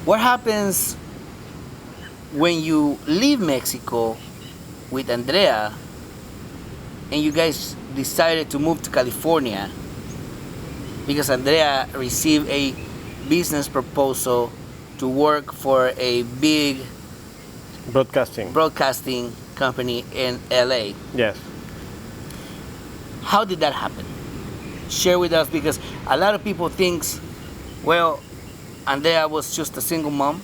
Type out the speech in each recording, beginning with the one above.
What happens when you leave Mexico with Andrea and you guys decided to move to California because Andrea received a business proposal to work for a big broadcasting company in LA? Yes. How did that happen? Share with us, because a lot of people thinks, well, Andrea was just a single mom.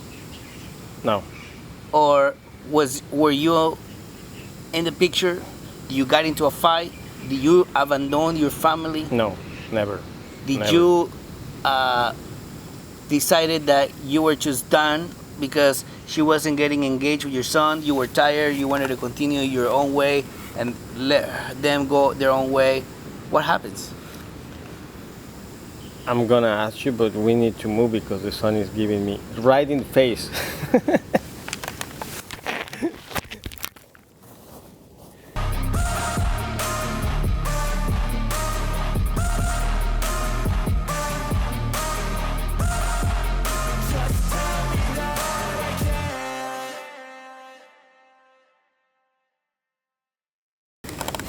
No. Or were you in the picture? You got into a fight? Did you abandon your family? No, never. Did never. you decided that you were just done because she wasn't getting engaged with your son? You were tired, you wanted to continue your own way and let them go their own way. What happens? I'm gonna ask you, but we need to move because the sun is giving me right in the face.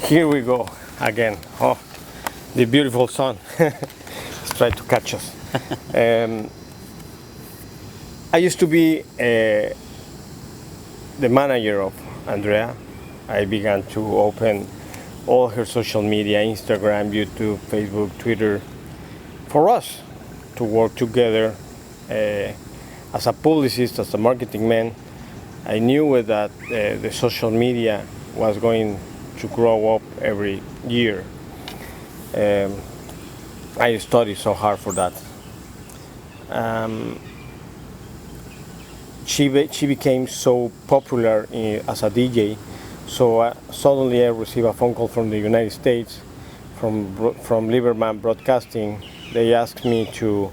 Here we go again. Oh, the beautiful sun. It's trying to catch us. I used to be the manager of Andrea. I began to open all her social media, Instagram, YouTube, Facebook, Twitter, for us to work together as a publicist, as a marketing man. I knew that the social media was going to grow up every year. I studied so hard for that. She became so popular as a DJ, so suddenly I received a phone call from the United States, from Lieberman Broadcasting. They asked me to,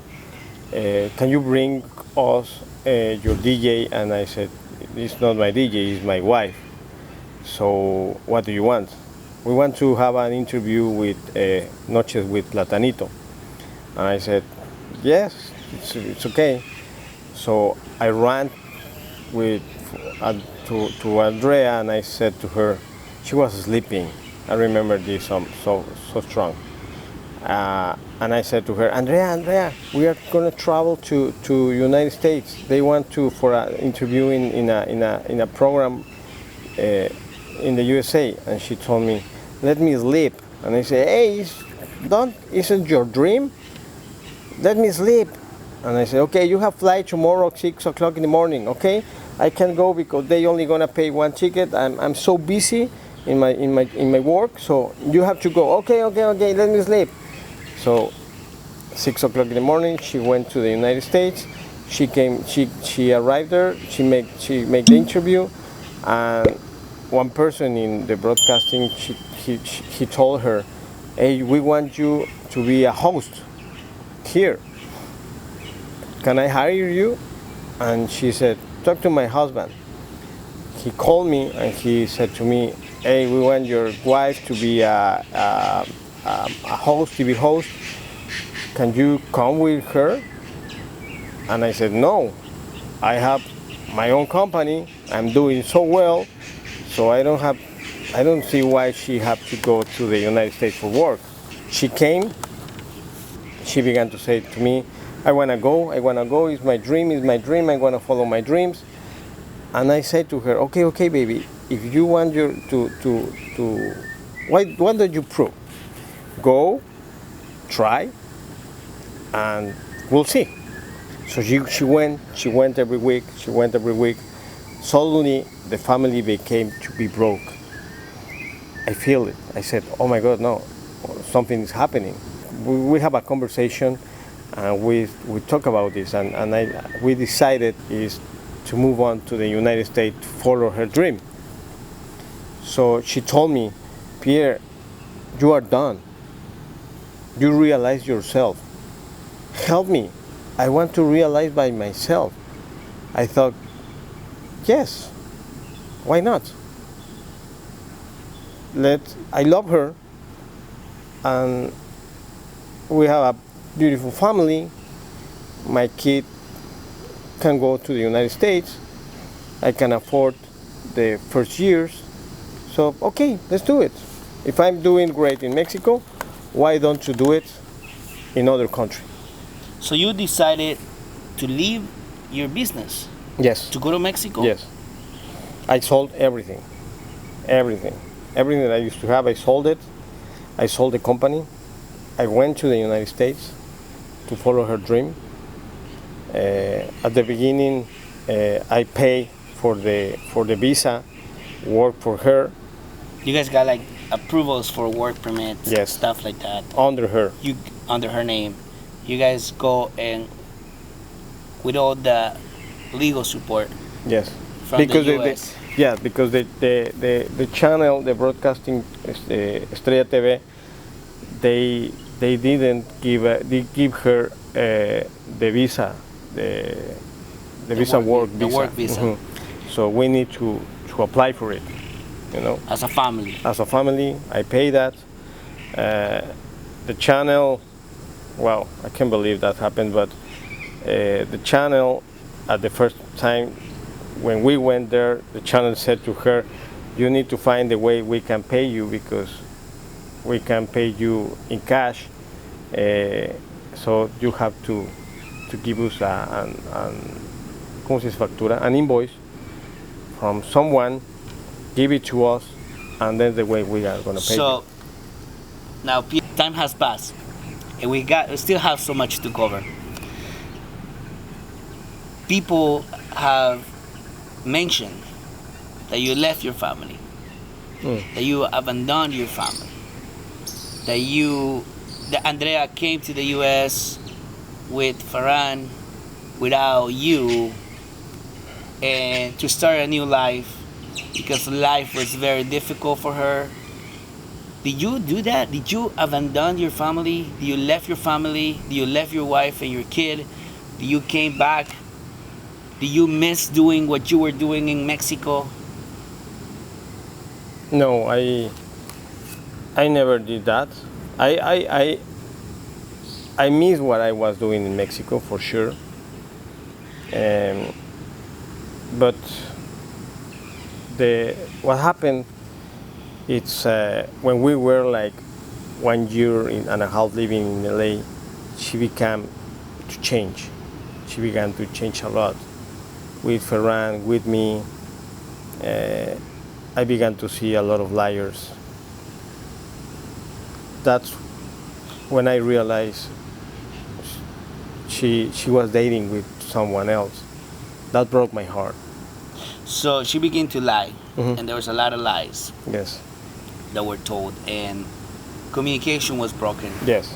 can you bring us your DJ? And I said, it's not my DJ, it's my wife. So what do you want? We want to have an interview with Noches with Platanito. And I said, yes, it's okay. So I ran to Andrea and I said to her, she was sleeping. I remember this so strong. And I said to her, Andrea, we are going to travel to United States. They want to for an interview in a program in the USA. And she told me, let me sleep. And I said, hey, isn't your dream? Let me sleep. And I said, okay, you have flight tomorrow 6 o'clock in the morning, okay? I can't go because they only gonna pay one ticket. I'm so busy in my work, so you have to go. Okay, let me sleep. So 6 o'clock in the morning, she went to the United States. She came, she arrived there, she made the interview, and one person in the broadcasting, he told her, hey, we want you to be a host here. Can I hire you? And she said, talk to my husband. He called me and he said to me, hey, we want your wife to be a host, TV host. Can you come with her? And I said, no, I have my own company. I'm doing so well, so I don't see why she have to go to the United States for work. She came, she began to say to me, I wanna go, it's my dream, I wanna follow my dreams. And I said to her, okay, baby, if you want why don't you prove? Go, try, and we'll see. So she went every week. Suddenly, the family became to be broke. I feel it. I said, oh my God, no, something is happening. We have a conversation, and we talk about this, and we decided is to move on to the United States to follow her dream. So she told me, Pierre, you are done. You realize yourself. Help me. I want to realize by myself. I thought, yes, why not? I love her, and we have a beautiful family. My kid can go to the United States. I can afford the first years. So, okay, let's do it. If I'm doing great in Mexico, why don't you do it in other country? So you decided to leave your business Yes. to go to Mexico? Yes. I sold everything. Everything. Everything that I used to have, I sold it. I sold the company. I went to the United States to follow her dream. At the beginning, I pay for the visa, work for her. You guys got like approvals for work permits, Yes. stuff like that. Under her. You under her name. You guys go and with all the legal support Yes. from Because the US. because the channel, the broadcasting Estrella TV, they didn't give her the visa, the visa work the visa. work visa. Mhm. So we need to apply for it, you know. As a family. As a family, I pay that. The channel, well, I can't believe that happened, but the channel at the first time when we went there, the channel said to her, you need to find a way we can pay you because we can pay you in cash. So you have to give us ¿cómo se dice factura? An invoice from someone, give it to us, and then the way we are going to pay So you. now time has passed, and we still have so much to cover. People have mentioned that you left your family, that you abandoned your family, that Andrea came to the U.S. with Ferran without you, and to start a new life because life was very difficult for her. Did you do that? Did you abandon your family? Did you left your family? Did you left your wife and your kid? Did you came back? Did you miss doing what you were doing in Mexico? No, I never did that. I miss what I was doing in Mexico for sure. But what happened, it's when we were like 1 year and a half living in LA, she began to change. She began to change a lot. With Ferran, with me, I began to see a lot of liars. That's when I realized she was dating with someone else. That broke my heart. So she began to lie, and there was a lot of lies Yes. that were told, and communication was broken. Yes.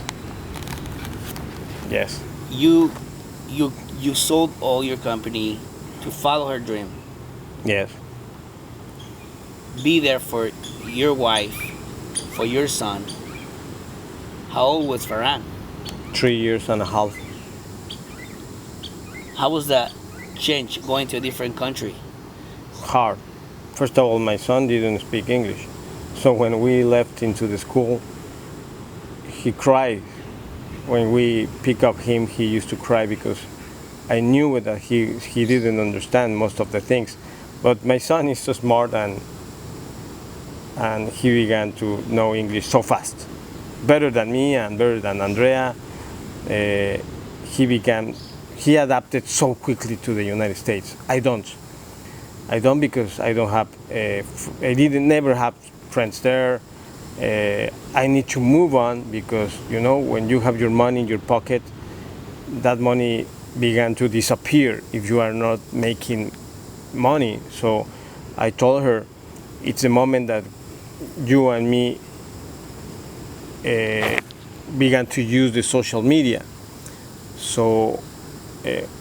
Yes. You sold all your company to follow her dream. Yes. Be there for your wife, for your son. How old was Ferran? 3 years and a half. How was that change going to a different country? Hard. First of all, my son didn't speak English. So when we left into the school, he cried. When we pick up him, he used to cry because I knew that he didn't understand most of the things. But my son is so smart and he began to know English so fast. Better than me and better than Andrea. He adapted so quickly to the United States. I don't because I don't have, never have friends there. I need to move on because, you know, when you have your money in your pocket, that money began to disappear if you are not making money. So I told her, it's the moment that you and me began to use the social media. So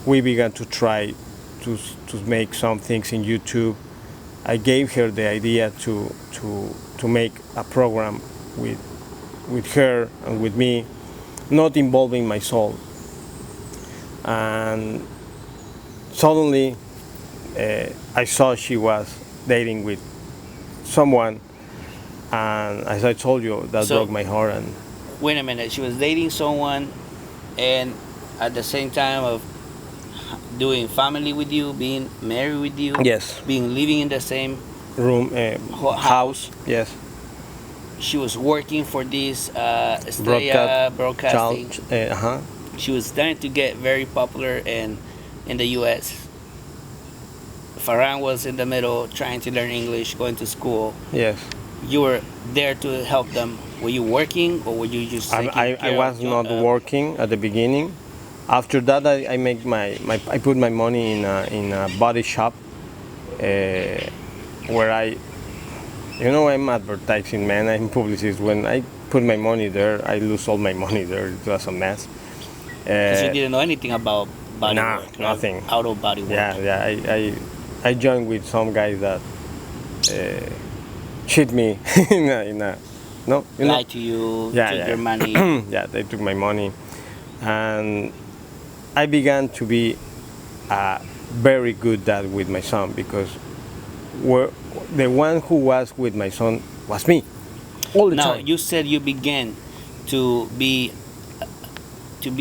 we began to try to make some things in YouTube. I gave her the idea to make a program with her and with me, not involving my soul. And suddenly I saw she was dating with someone, and as I told you, that broke my heart. And wait a minute, she was dating someone, and at the same time of doing family with you, being married with you, Yes. being living in the same Room, house. Yes. She was working for this Broadcast. broadcasting. Uh-huh. She was starting to get very popular in the U.S. Ferran was in the middle, trying to learn English, going to school. Yes. You were there to help them. Were you working, or were you just taking I care was of not working at the beginning. After that, I make I put my money in a body shop, where I'm advertising, man. I'm publicist. When I put my money there, I lose all my money there. It was a mess. Because you didn't know anything about body Nah, work, right? nothing. Auto body work. Yeah. I joined with some guys that cheat me in a no, Lie to you, took your money. Yeah, they took my money, and I began to be a very good dad with my son, because the one who was with my son was me all the Now, time. you said you began to be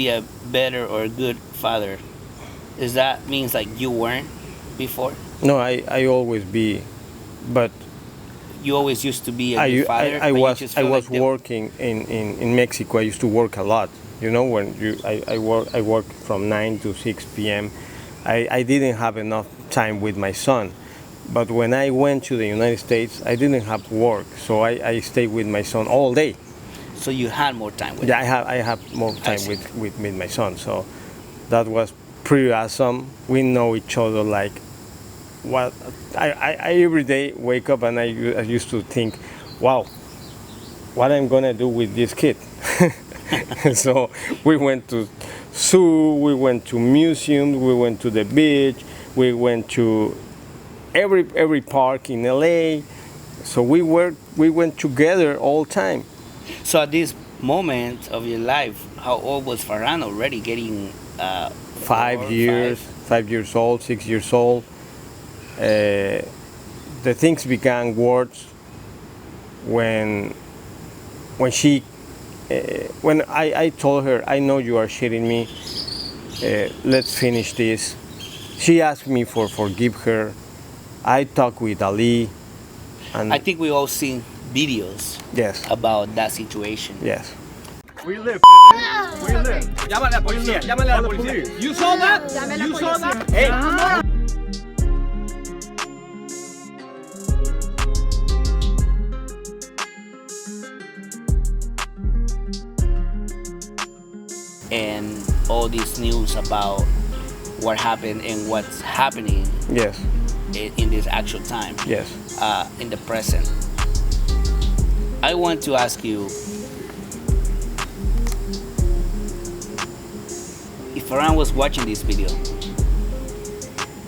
a better or a good father. Does that means like you weren't before? No, I always be, but You always used to be a good father. I but you was just I felt was like working in Mexico. I used to work a lot. When I worked from 9 to 6 p.m. I didn't have enough time with my son. But when I went to the United States, I didn't have work, so I stayed with my son all day. So you had more time with Yeah, him. I have more time see. with my son. So that was pretty awesome. We know each other like what I every day wake up and I used to think, wow, what I'm gonna do with this kid. So we went to zoo, we went to museums, we went to the beach, we went to every park in LA. So we went together all time. So at this moment of your life, how old was Ferran already? Getting 5 years, 5 years old, 6 years old. The things began worse when I told her, I know you are shitting me. Let's finish this. She asked me for forgive her. I talked with Ali, and I think we all seen videos yes, about that situation. yes. Where you live? Where you live? Llámale a la policía, llámale a la policía. You saw that? You saw that? Hey. And all these news about what happened and what's happening Yes, in this actual time, yes. in the present. I want to ask you, if Ferran was watching this video,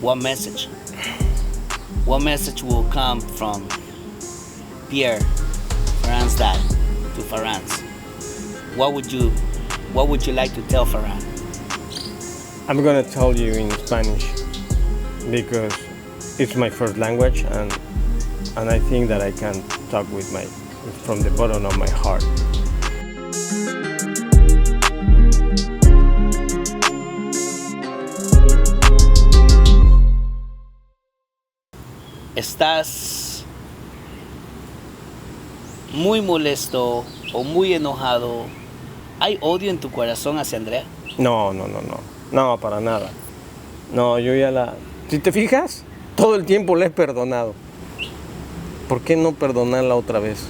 what message will come from Pierre, Ferran's dad, to Ferran's? What would you like to tell Ferran? I'm gonna tell you in Spanish because it's my first language, and I think that I can talk from the bottom of my heart. ¿Estás muy molesto o muy enojado? ¿Hay odio en tu corazón hacia Andrea? No, para nada. No, yo si te fijas, todo el tiempo le he perdonado. ¿Por qué no perdonarla otra vez?